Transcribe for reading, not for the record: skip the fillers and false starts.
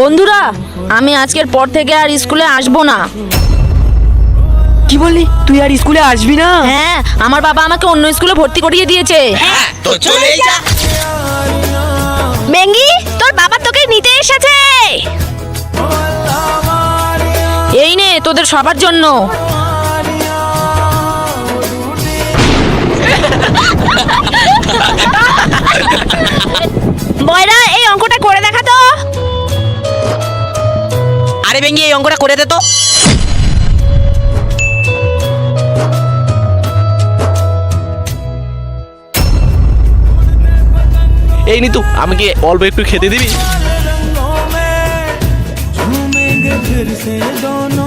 বন্ধুরা, আমি আজকের পর থেকে আর স্কুলে আসবো না। কি বললি, তুই আর স্কুলে আসবি না? হ্যাঁ, আমার বাবা আমাকে অন্য স্কুলে ভর্তি করিয়ে দিয়েছে। তো চলেই যা। বেঙ্গি, তোর বাবা তোকে নিতে এসেছে। এই নে তোদের সবার জন্য। বয়রা, এই অঙ্কটা করে দেখা তো। আরে বেঙ্গি, এই অঙ্কটা করে দে তো। এই নিতু, আমাকে অল্প একটু খেতে দিবি? झूमेंगे फिर से दोनों